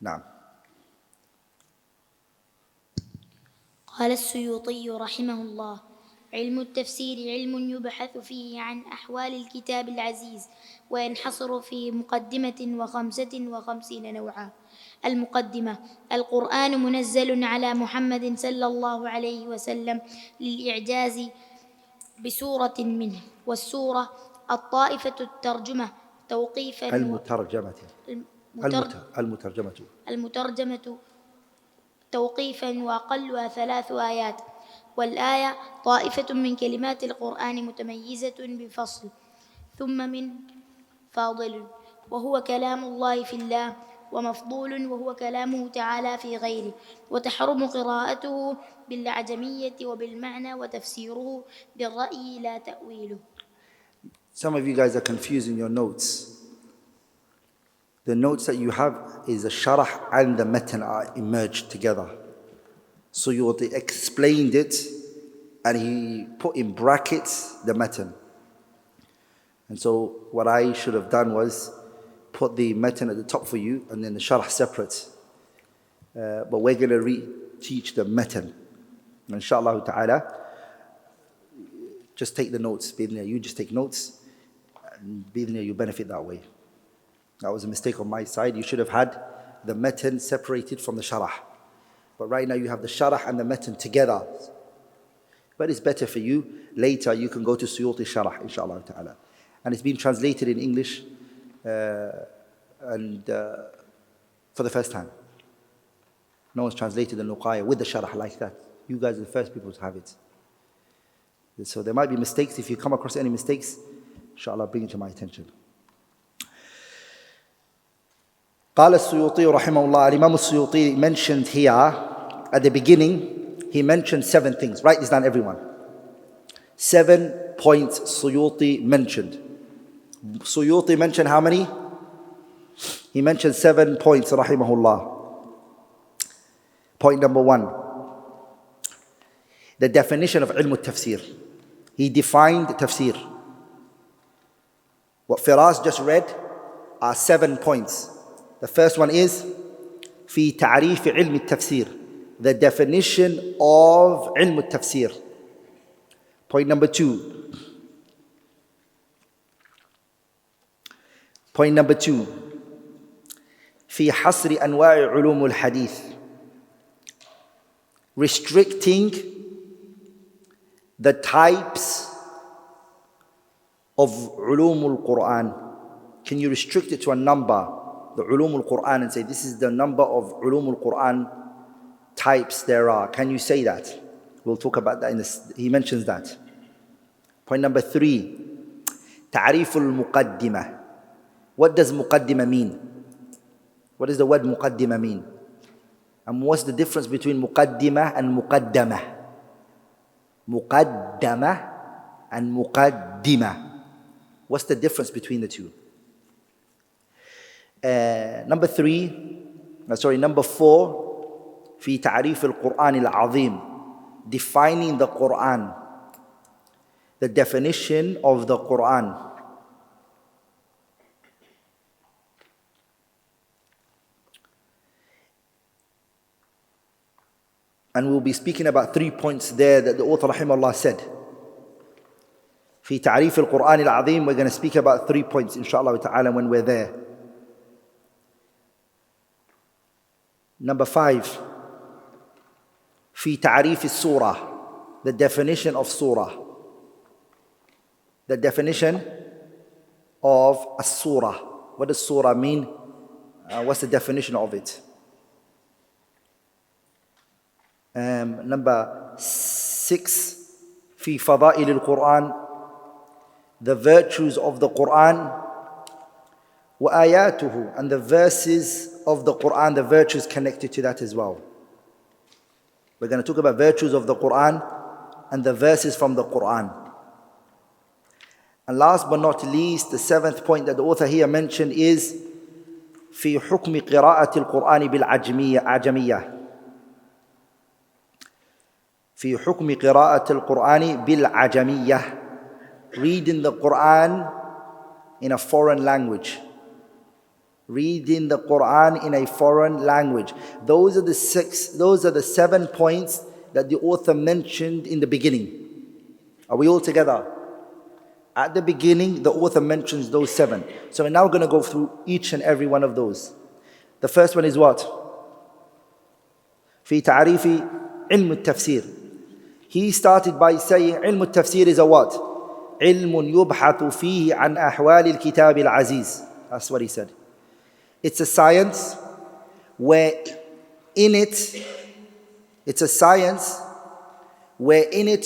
نعم. قال السيوطي رحمه الله: علم التفسير علم يبحث فيه عن أحوال الكتاب العزيز، وينحصر في مقدمة 55 نوعا. المقدمة: القرآن منزل على محمد صلى الله عليه وسلم للإعجاز بسورة منه، والسورة الطائفة الترجمة توقيفا المترجمة توقيفا وأقلها 3 آيات، والآية طائفة من كلمات القرآن متميزة بفصل ثم من فاضل، وهو كلام الله في الله، ومفضول وهو كلامه تعالى في غيره، وتحرم قراءته بالأعجمية وبالمعنى، وتفسيره بالرأي لا تأويله. Some of you guys are confusing your notes. The notes that you have is the sharh and the matan are merged together. So you explained it and he put in brackets the matan. And so what I should have done was put the matan at the top for you and then the sharh separate. But we're going to teach the matan. Inshallah ta'ala, just take the notes. You just take notes and you benefit that way. That was a mistake on my side. You should have had the matan separated from the sharh. But right now you have the sharh and the matan together. But it's better for you. Later you can go to Suyuti Sharh, inshallah ta'ala. And it's been translated in English for the first time. No one's translated the Nuqayah with the sharh like that. You guys are the first people to have it. So there might be mistakes. If you come across any mistakes, inshallah, bring it to my attention. قال السيوطي رحمه الله. Imam al-Suyuti mentioned here at the beginning, he mentioned 7 things. Write this down, everyone. 7 points Suyuti mentioned. Suyuti mentioned how many? He mentioned 7 points, rahimahullah. Point number 1, the definition of ilm al-tafsir. He defined tafsir. What Firas just read are 7 points. The first one is في تعريف علم التفسير, the definition of علم التفسير. Point number 2. Point number 2. في حصر أنواع علوم الحديث, restricting the types of علوم القرآن. Can you restrict it to a number, the علوم القرآن, and say this is the number of علوم القرآن types there are? Can you say that? We'll talk about that in this. He mentions that. Point number 3, تعريف المقدمة. What does مقدمة mean? What does the word مقدمة mean? And what's the difference between مقدمة and مقدمة? مقدمة and مقدمة. What's the difference between the two? Number 4, في تعريف القرآن العظيم, defining the Qur'an, the definition of the Qur'an. And we'll be speaking about 3 points there that the author rahimahullah said. في تعريف القرآن العظيم, we're going to speak about 3 points inshallah ta'ala when we're there. Number 5, في تعريف السورة, the definition of surah. The definition of a surah. What does surah mean? What's the definition of it? Number 6, في فضائل القرآن, the virtues of the Qur'an, وآياته, and the verses of the Qur'an, the virtues connected to that as well. We're going to talk about virtues of the Qur'an and the verses from the Qur'an. And last but not least, the 7th point that the author here mentioned is في حكم قراءة القرآن بالعجمية. في حكم قراءة القرآن بالعجمية, reading the Qur'an in a foreign language. Reading the Qur'an in a foreign language. Those are the 7 points that the author mentioned in the beginning. Are we all together? At the beginning, the author mentions those 7. So we're now going to go through each and every one of those. The first one is what? في تعريف علم التفسير. He started by saying علم التفسير is a what? علم يبحث فيه عن أحوال الكتاب العزيز. That's what he said. It's a science where in it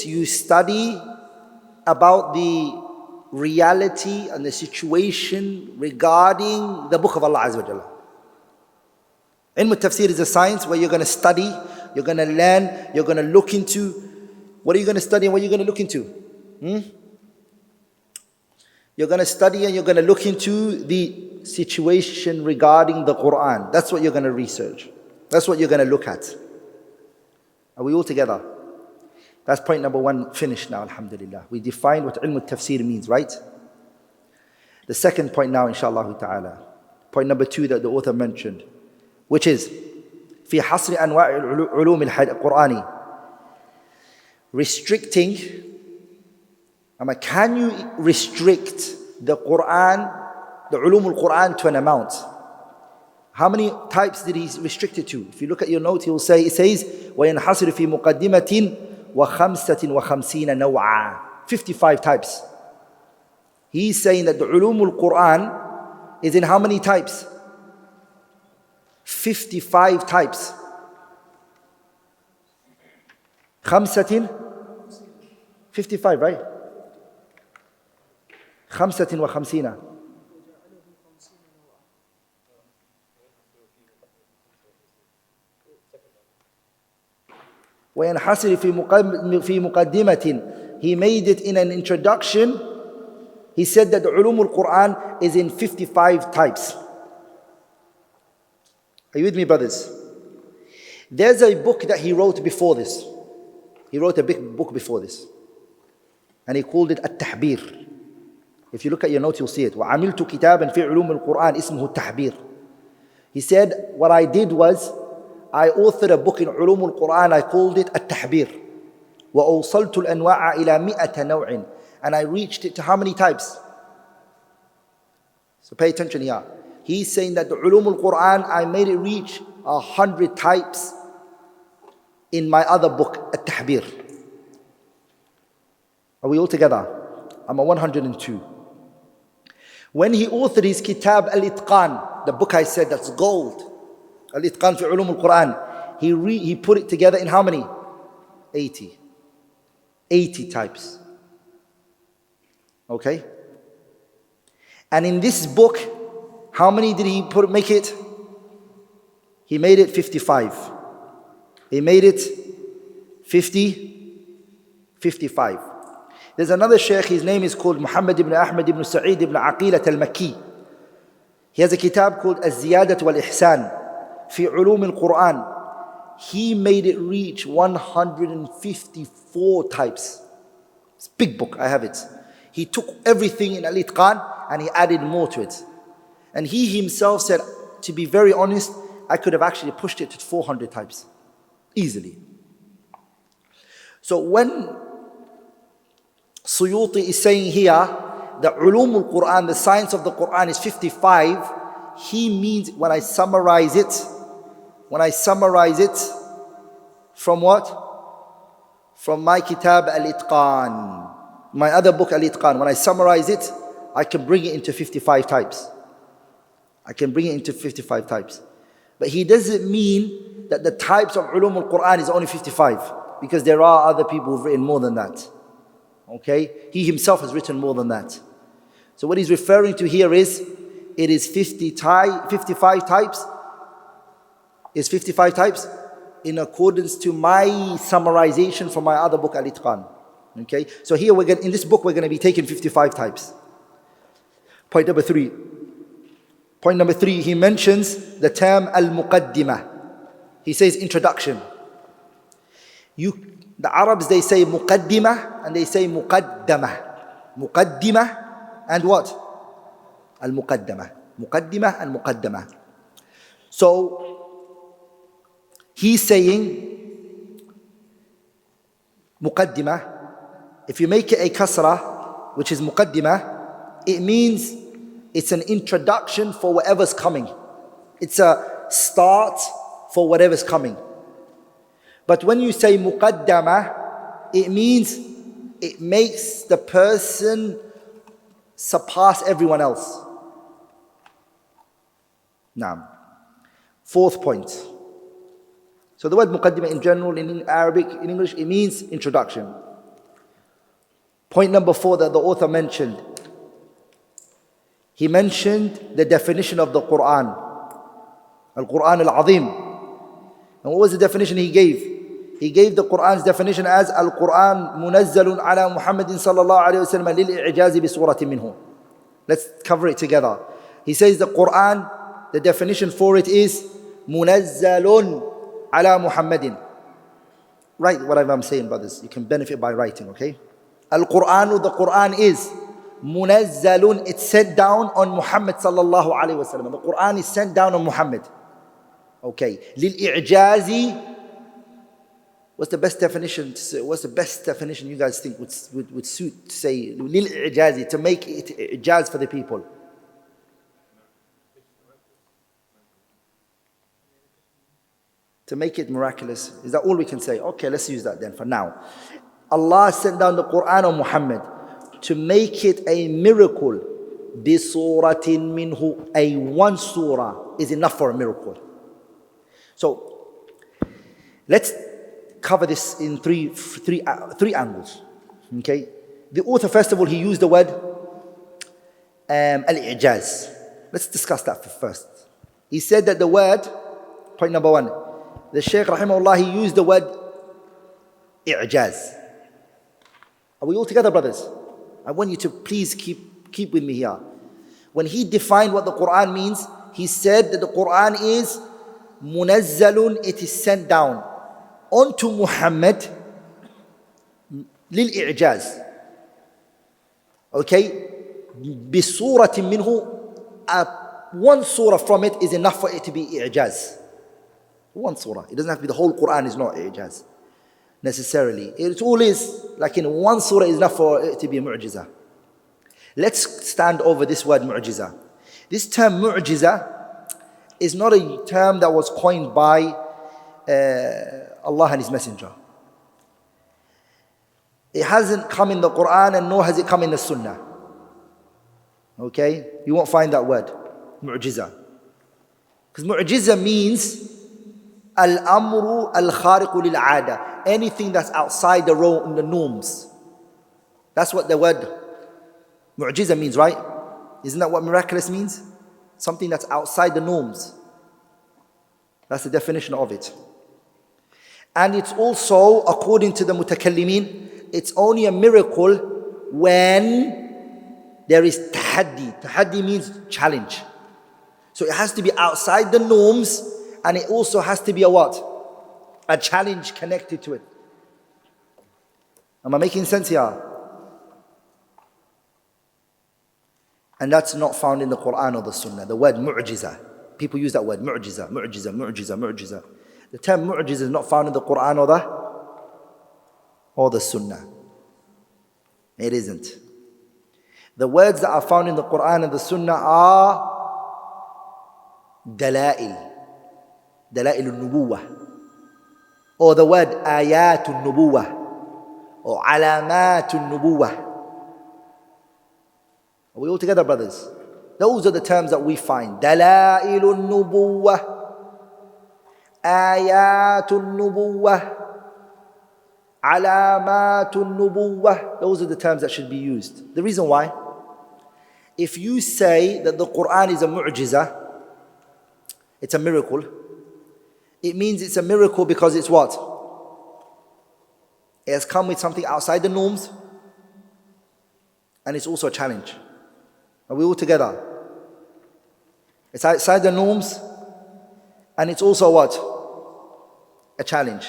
you study about the reality and the situation regarding the book of Allah Azza wa Jalla. Ilm al-Tafsir is a science where you're going to study, you're going to learn, you're going to look into. What are you going to study and what are you going to look into? You're going to study and you're going to look into the situation regarding the Qur'an. That's what you're going to research. That's what you're going to look at. Are we all together? That's point number 1 finished now, alhamdulillah. We defined what ilm al-tafsir means, right? The second point now, inshallah ta'ala. Point number 2 that the author mentioned, which is في حصر أنواع علوم القرآن. Restricting, can you restrict the Qur'an, the ulum al-Qur'an to an amount? How many types did he restrict it to? If you look at your note, he will say, it says, وَيَنْحَصِرُ فِي مُقَدِّمَةٍ وَخَمْسَةٍ نَوْعًا. 55 types. He's saying that the ulum al-Qur'an is in how many types? 55 types. خمسة 55, right? 55. وينحصر في مقدمة. He made it in an introduction. He said that the ulum al-Qur'an is in 55 types. Are you with me, brothers? There's a book that he wrote before this. He wrote a big book before this. And he called it التحبير. If you look at your notes, you'll see it. وعملت كتابا في علوم القرآن اسمه التحبير. He said, what I did was, I authored a book in علوم القرآن, I called it التحبير. وأوصلت الأنواع إلى 100 نوع. And I reached it to how many types? So pay attention here. He's saying that the علوم القرآن, I made it reach 100 types in my other book, التحبير. Are we all together? I'm at 102. When he authored his kitab al-Itqan, the book I said that's gold, al-Itqan fi ulum al-Quran, he put it together in how many? 80 types. Okay? And in this book, how many did he make it? He made it 55. He made it 55. There's another sheikh, his name is called Muhammad ibn Ahmad ibn Sa'id ibn Aqilat al-Makki. He has a kitab called Al-Ziyadat wal-Ihsan fi ulum al-Quran. He made it reach 154 types. It's a big book, I have it. He took everything in Al-Itqan and he added more to it. And he himself said, to be very honest, I could have actually pushed it to 400 types. Easily. So when Suyuti is saying here, the ulum al-Quran, the science of the Quran is 55, he means when I summarize it from what? From my kitab al-Itqan, my other book al-Itqan. When I summarize it, I can bring it into 55 types. But he doesn't mean that the types of ulum al-Quran is only 55, because there are other people who've written more than that. Okay? He himself has written more than that. So what he's referring to here is, it is 55 types. Is 55 types in accordance to my summarization from my other book, Al-Itqan. Okay? So here in this book we're going to be taking 55 types. Point number 3. He mentions the term al-Muqaddimah. He says introduction. The Arabs, they say muqaddimah and they say muqaddamah. Muqaddimah and what? Al-Muqaddamah. Muqaddimah and Muqaddamah. So, he's saying, Muqaddimah, if you make it a kasrah, which is Muqaddimah, it means it's an introduction for whatever's coming. It's a start for whatever's coming. But when you say Muqaddamah, it means it makes the person surpass everyone else. Now, fourth point. So the word Muqaddimah in general, in Arabic, in English, it means introduction. Point number 4 that the author mentioned. He mentioned the definition of the Qur'an. Al-Qur'an al-Azim. And what was the definition he gave? He gave the Qur'an's definition as Al-Qur'an munazzalun ala Muhammadin sallallahu alayhi wa sallam lil-i'jazi bi suratin minhu. Let's cover it together. He says the Qur'an, the definition for it is munazzalun ala Muhammadin. Write whatever I'm saying, brothers. You can benefit by writing, okay? Al-Qur'an, the Qur'an is munazzalun, it's sent down on Muhammad sallallahu alayhi wa sallam. The Qur'an is sent down on Muhammad. Okay. Lil-i'jazi. What's the best definition? What's the best definition you guys think would suit to say lil-i'jazi, to make it ijaz for the people? To make it miraculous. Is that all we can say? Okay, let's use that then for now. Allah sent down the Qur'an on Muhammad to make it a miracle. Bi suratin minhu, a one surah is enough for a miracle. So, let's cover this in three angles. Okay? The author, first of all, he used the word al-i'jaz. Let's discuss that first. He said that the word, point number 1, the Shaykh rahimahullah, he used the word i'jaz. Are we all together, brothers? I want you to please keep with me here. When he defined what the Qur'an means, he said that the Qur'an is munazzalun, it is sent down onto Muhammad lil-i'jaz. Okay? Bisuratin minhu, one surah from it is enough for it to be i'jaz. One surah. It doesn't have to be the whole Qur'an is not i'jaz necessarily. It all is, like in one surah is enough for it to be mu'jiza. Let's stand over this word mu'jiza. This term mu'jiza is not a term that was coined by Allah and His Messenger. It hasn't come in the Qur'an and nor has it come in the Sunnah. Okay? You won't find that word, mu'jiza. Because mu'jiza means al-amru al-khariqu lil-'ada. Anything that's outside the norms. That's what the word mu'jiza means, right? Isn't that what miraculous means? Something that's outside the norms. That's the definition of it. And it's also, according to the mutakallimin, it's only a miracle when there is tahaddi. Tahaddi means challenge. So it has to be outside the norms, and it also has to be a what? A challenge connected to it. Am I making sense here? And that's not found in the Qur'an or the Sunnah. The word mu'jiza. People use that word, mu'jiza, mu'jiza, mu'jiza, mu'jiza. The term mu'jiza is not found in the Qur'an or the Sunnah. It isn't. The words that are found in the Qur'an and the Sunnah are dala'il. Dala'il al-nubuwah. Or the word ayatul nubuwah. Or alamatul nubuwah. Are we all together, brothers? Those are the terms that we find. Dala'ilun nubuwah, ayatul nubuwah, alamatul nubuwah. Those are the terms that should be used. The reason why? If you say that the Qur'an is a mu'jiza, it's a miracle, it means it's a miracle because it's what? It has come with something outside the norms, and it's also a challenge. Are we all together? It's outside the norms, and it's also what? A challenge.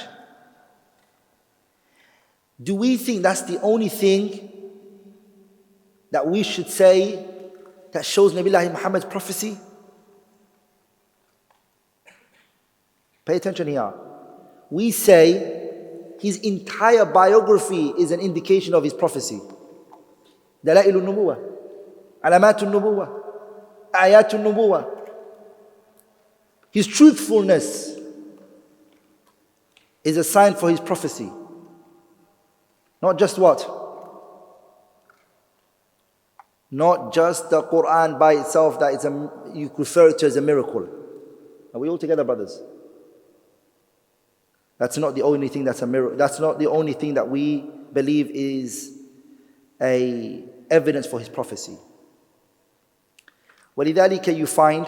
Do we think that's the only thing that we should say that shows Nabiullah Muhammad's prophecy? Pay attention here. We say his entire biography is an indication of his prophecy. دلائل النبوة, علامات النبوة, آيات النبوة. His truthfulness is a sign for his prophecy. Not just what? Not just the Qur'an by itself, that it's you refer it to as a miracle. Are we all together, brothers? That's not the only thing that's a miracle. That's not the only thing that we believe is a evidence for his prophecy. وَلِذَلِكَ you find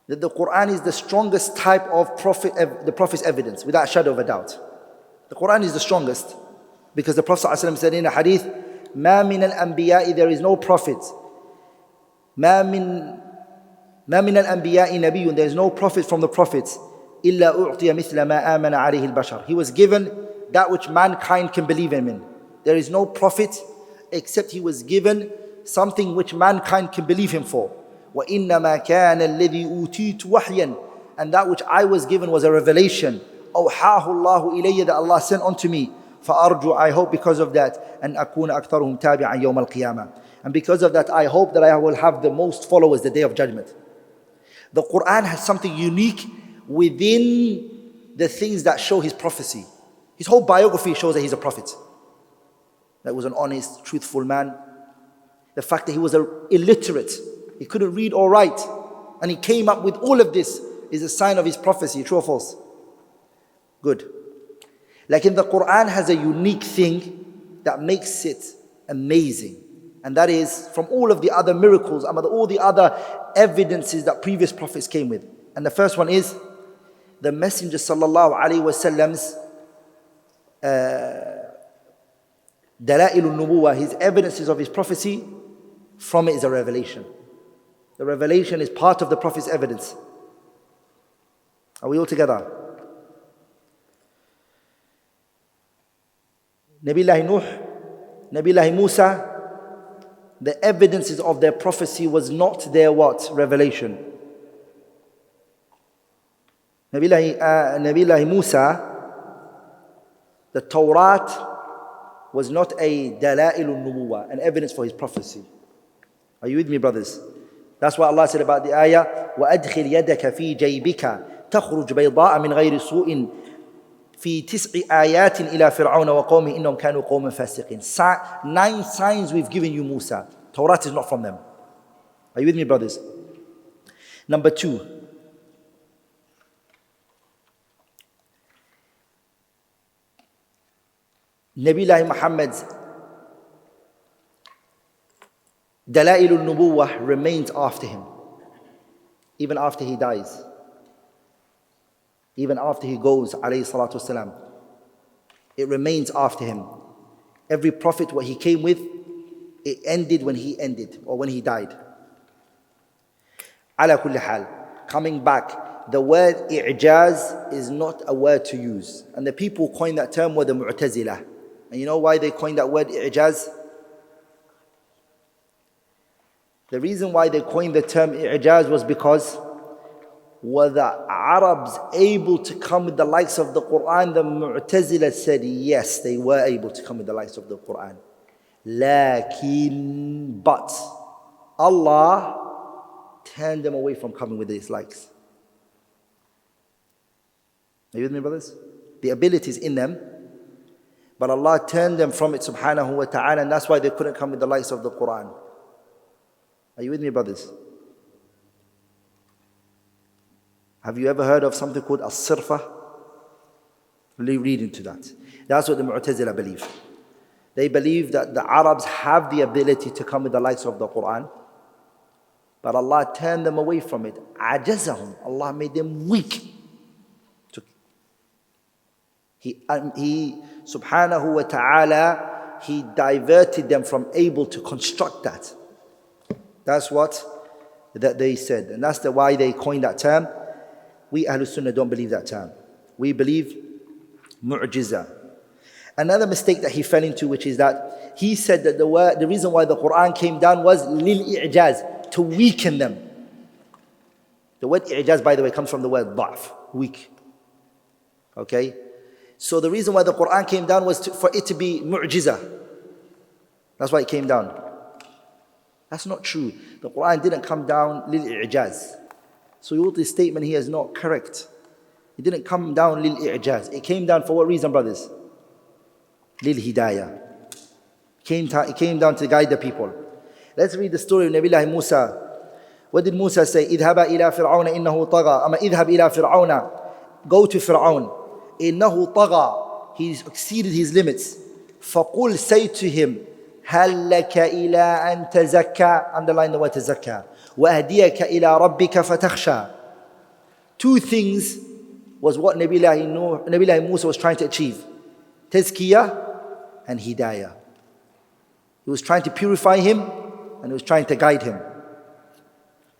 that the Qur'an is the strongest type of the Prophet's evidence, without a shadow of a doubt. The Qur'an is the strongest, because the Prophet ﷺ said in a hadith, مَا مِنَ الْأَنْبِيَاءِ, there is no prophet. مَا مِنَ الْأَنْبِيَاءِ نَبِيٌّ, there is no prophet from the prophets. إِلَّا أُعْطِيَ مِثْلَ مَا آمَنَ عَلَيْهِ الْبَشَرِ. He was given that which mankind can believe him in. There is no prophet except he was given something which mankind can believe him for. وَإِنَّمَا كَانَ الَّذِي أُوتِيتُ وَحْيًا, and that which I was given was a revelation. أَوْحَاهُ اللَّهُ إِلَيَّ, that Allah sent unto me. فَأَرْجُو, I hope because of that, أَنْ أَكُونَ أَكْثَرُهُمْ تَابِعًا يَوْمَ الْقِيَامَةِ, and because of that I hope that I will have the most followers the day of judgment. The Qur'an has something unique within the things that show his prophecy. His whole biography shows that he's a prophet. That he was an honest, truthful man. The fact that he was illiterate, he couldn't read or write, and he came up with all of this, is a sign of his prophecy. True or false? Good. Like in the Qur'an has a unique thing that makes it amazing. And that is from all of the other miracles, all the other evidences that previous prophets came with. And the first one is the Messenger sallallahu alaihi wasallam's Dawrah Ilmiyyah, his evidences of his prophecy. From it is a revelation. The revelation is part of the Prophet's evidence. Are we all together? Nabiullah Nuh, Nabiullah Musa, the evidences of their prophecy was not their what? Revelation. Nabiullah Musa, the Torah was not a Dalail al-Nubuwah, an evidence for his prophecy. Are you with me, brothers? That's what Allah said about the ayah, وَأَدْخِلْ يَدَكَ فِي جَيْبِكَ تَخْرُجْ بَيْضَاءَ مِنْ غَيْرِ سُوءٍ فِي تِسْعِ آيَاتٍ إِلَى فِرْعَوْنَ وَقَوْمِهِ إِنَّهُمْ كَانُوا قَوْمًا فَاسِقِينَ. 9 signs we've given you, Musa. Torah is not from them. Are you with me, brothers? Number 2. Nabiullah Muhammad's Dalail al-Nubuwah remains after him. Even after he dies. Even after he goes, alayhi salatu wasalam. It remains after him. Every prophet, what he came with, it ended when he ended, or when he died. Ala kulli hal. Coming back, the word i'jaz is not a word to use. And the people who coined that term were the Mu'tazilah. And you know why they coined that word i'jaz? The reason why they coined the term i'jaz was because were the Arabs able to come with the likes of the Qur'an? The Mu'tazila said yes, they were able to come with the likes of the Qur'an. But Allah turned them away from coming with these likes. Are you with me, brothers? The ability is in them, but Allah turned them from it subhanahu wa ta'ala, and that's why they couldn't come with the likes of the Qur'an. Are you with me, brothers? Have you ever heard of something called as-sirfa? Read into that. That's what the Mu'tazila believe. They believe that the Arabs have the ability to come with the likes of the Qur'an, but Allah turned them away from it. Ajazahum. Allah made them weak. He subhanahu wa ta'ala, He diverted them from able to construct that. That's what that they said. And that's why they coined that term. We Ahlul Sunnah don't believe that term. We believe mu'jiza. Another mistake that he fell into, which is that he said that the reason why the Qur'an came down was lil-i'jaz, to weaken them. The word i'jaz, by the way, comes from the word da'f, weak. Okay? So the reason why the Qur'an came down was for it to be mu'jiza. That's why it came down. That's not true. The Qur'an didn't come down lil-i'jaz. So Suyuti's statement here is not correct. It didn't come down lil-i'jaz. It came down for what reason, brothers? Lil-hidayah. It came down to guide the people. Let's read the story of Nabiullah Musa. What did Musa say? اذهبا إلى فرعون إنه طغى. أما اذهب إلى فرعون. Go to Fir'aun. إنه طغى. He exceeded his limits. فقل, say to him, هل لك إلى أن تزكى. Underline the word تزكى. وأهديك إلى ربك فتخشى. Two things was what Nabiullah Musa was trying to achieve. Tazkiyah and hidayah. He was trying to purify him and he was trying to guide him.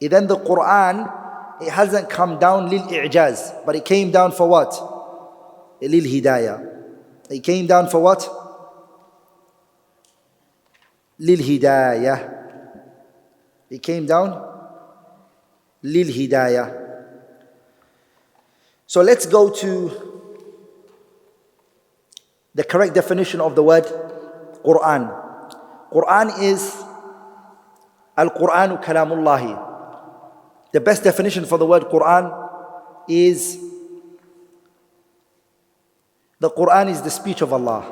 And then the Qur'an, it hasn't come down lil-i'jaz, but it came down for what? Lil-hidayah. It came down for what? Lil-hidayah. It came down lil-hidayah. So let's go to the correct definition of the word Qur'an. Qur'an is al-Qur'anu kalamullahi. The best definition for the word Qur'an is the Qur'an is the speech of Allah.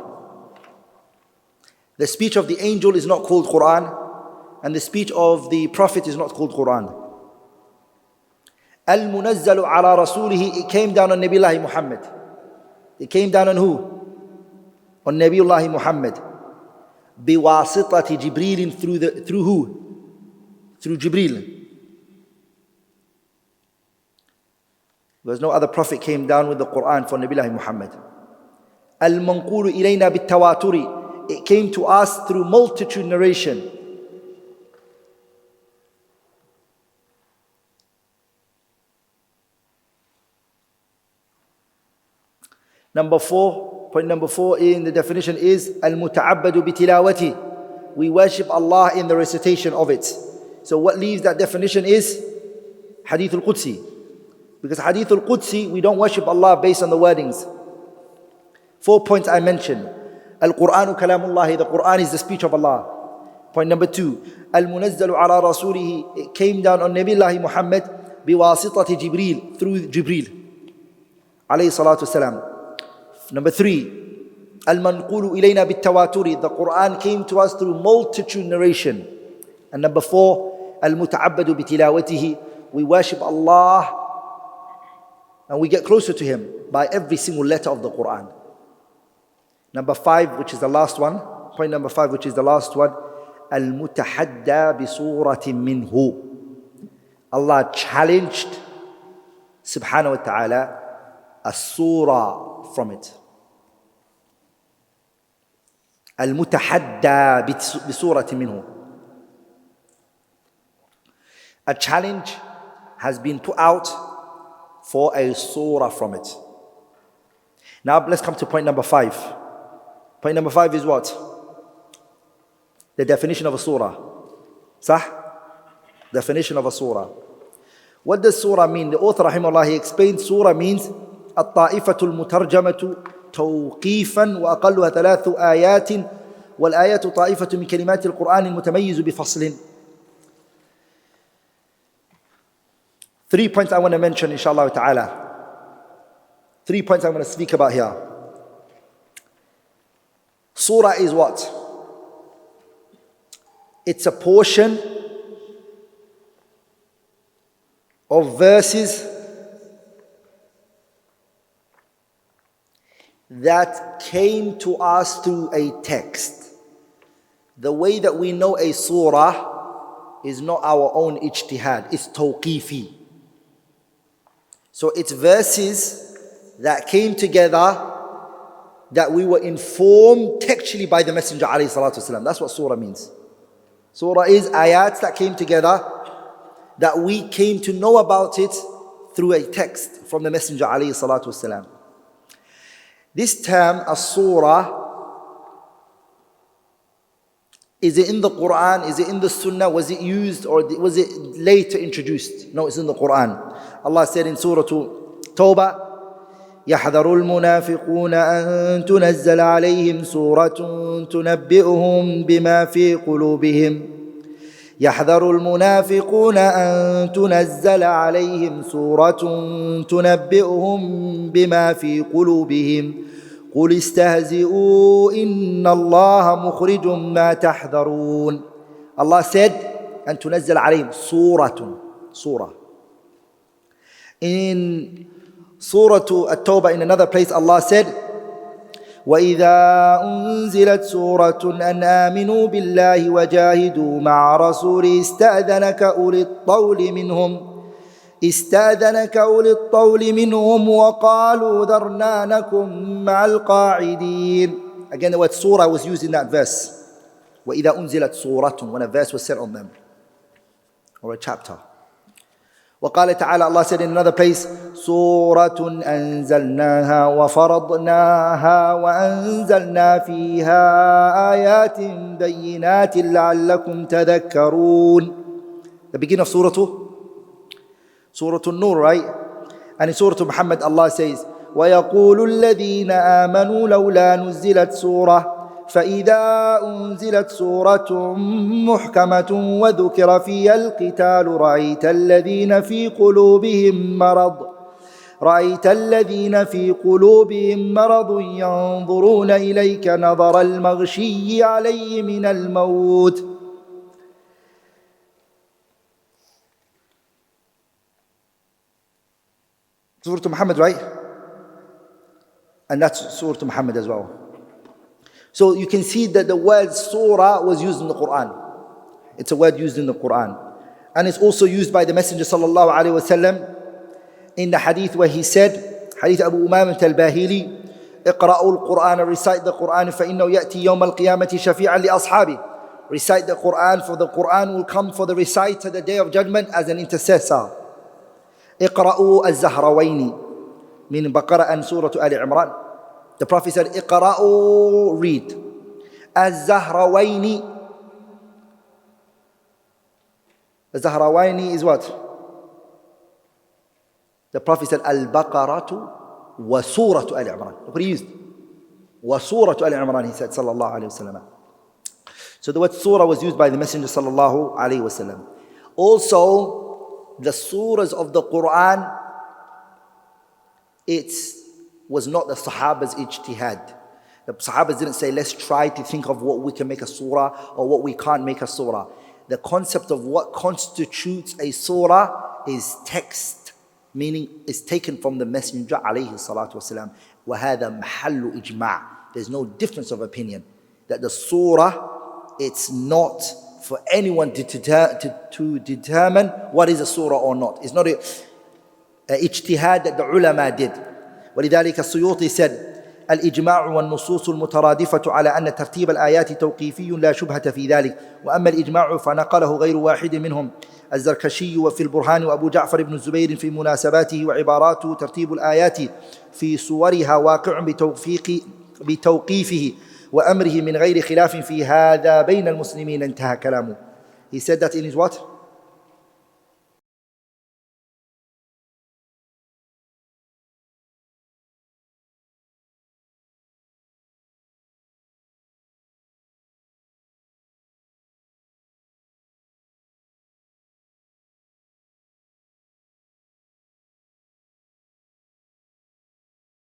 The speech of the angel is not called Qur'an, and the speech of the prophet is not called Qur'an. Al-Munazzalu ala Rasulihi, it came down on Nabiullah Muhammad. It came down on who? On Nabiullah Muhammad. Biwasitati Jibreel, through who? Through Jibreel. There's no other prophet came down with the Qur'an for Nabiullah Muhammad. Al-Manqulu ilayna bit-tawaturi, it came to us through multitude narration. Point number four in the definition is al-muta'abbadu bitilawati. We worship Allah in the recitation of it. So what leaves that definition is Hadith al-Qudsi. Because Hadith al-Qudsi, we don't worship Allah based on the wordings. 4 points I mentioned. Al-Qur'anu kalamullahi, the Qur'an is the speech of Allah. Point number 2, al-munazzalu ala rasulihi, it came down on Nabiullah Muhammad biwasitati Jibreel, through Jibreel alayhi salatu wasalam. Number 3, al-manqulu ilayna bit-tawaturi, the Qur'an came to us through multitude narration. And number 4, al-muta'abbadu bitilawatihi, we worship Allah and we get closer to Him by every single letter of the Qur'an. Number 5, which is the last one, point number 5, which is the last one, al-mutahadda bi suratin minhu. Allah challenged subhanahu wa ta'ala a surah from it. Al-mutahadda bi suratin minhu. A challenge has been put out for a surah from it. Now let's come to point number 5. Point number 5 is what? The definition of a surah. Sah? Definition of a surah. What does surah mean? The author rahimahullah, he explained surah means الطائفة المترجمة توقيفا وأقلها 3 آيات والآيات طائفة من كلمات القرآن المتميز بفصل. 3 points I want to mention, inshallah ta'ala. 3 points I want to speak about here. Surah is what? It's a portion of verses that came to us through a text. The way that we know a surah is not our own ijtihad, it's tawqifi. So it's verses that came together that we were informed textually by the Messenger alayhi salatu wasalam. That's what surah means. Surah is ayats that came together that we came to know about it through a text from the Messenger alayhi salatu wasalam. This term, as-surah, Is it in the Qur'an? Is it in the Sunnah? Was it used or was it later introduced? No, it's in the Qur'an. Allah said in Surah Tawbah, يحذر المنافقون أن تنزل عليهم سورة تنبئهم بما في قلوبهم يحذر المنافقون أن تنزل عليهم سورة تنبئهم بما في قلوبهم قل استهزئوا إن الله مخرج ما تحذرون. Allah said أن تنزل عليهم سورة. In Surah At-Tawbah, in another place, Allah said, وَإِذَا أُنزِلَتْ سُورَةٌ أَنْ آمِنُوا بِاللَّهِ وَجَاهِدُوا مَعَ رَسُولِهِ استأذنك أولي الطول منهم وقالوا ذرنا نكن مع القاعدين. Again, the word surah was used in that verse. وَإِذَا أُنزِلَتْ سُورَةٌ, when a verse was sent on them, or a chapter. وقال تعالى, Allah said in another place, سورة أنزلناها وفرضناها وأنزلنا فيها آيات بينات لعلكم تذكرون. The beginning of Surah An-Nur, right? And in Surah Muhammad, Allah says, وَيَقُولُ الَّذِينَ آمَنُوا لَوْلَا نُزِّلَتْ سُورَةٌ فإذا أنزلت سورة محكمة وذكر فيها القتال رأيت الذين في قلوبهم مرض ينظرون إليك نظر المغشي عليه من الموت. Surah Muhammad, right? And that's Surah Muhammad as well. So you can see that the word surah was used in the Qur'an. It's a word used in the Qur'an. And it's also used by the Messenger sallallahu alayhi wa sallam in the hadith where he said, hadith Abu Umamah al-Bahili, اقرأوا القرآن, recite the Qur'an, فإنه يأتي يوم القيامة شفيعا لأصحابه. Recite the Qur'an, for the Qur'an will come for the reciter the day of judgment as an intercessor. اقرأوا الزهروين من بقرة and Surah Al Imran. The Prophet said, اقرأوا, read. الزهروين. الزهروين is what? The Prophet said, Al-Baqaratu wa Surah Al Imran. Look what he used. Wa Surah Al Imran, he said, sallallahu alayhi wa sallam. So the word surah was used by the Messenger sallallahu alayhi wa sallam. Also, the surahs of the Qur'an, it was not the Sahaba's ijtihad. The Sahabas didn't say, let's try to think of what we can make a surah or what we can't make a surah. The concept of what constitutes a surah is text, meaning it's taken from the Messenger alayhi salatu wasalam. وَهَذَا مَحَلُّ إِجْمَعٍ. There's no difference of opinion that the surah, it's not for anyone to determine what is a surah or not. It's not a ijtihad that the ulama did. ولذلك السيوطي said, الإجماع والنصوص المترادفة على أن ترتيب الآيات توقيفي لا شبهة في ذلك، وأما الإجماع فنقله غير واحد منهم الزركشي وفي البرهان وأبو جعفر بن الزبير في مناسباته وعباراته ترتيب الآيات في صورها واقع بتوقيفه وأمره من غير خلاف في هذا بين المسلمين. انتهى كلامه. He said that in his what?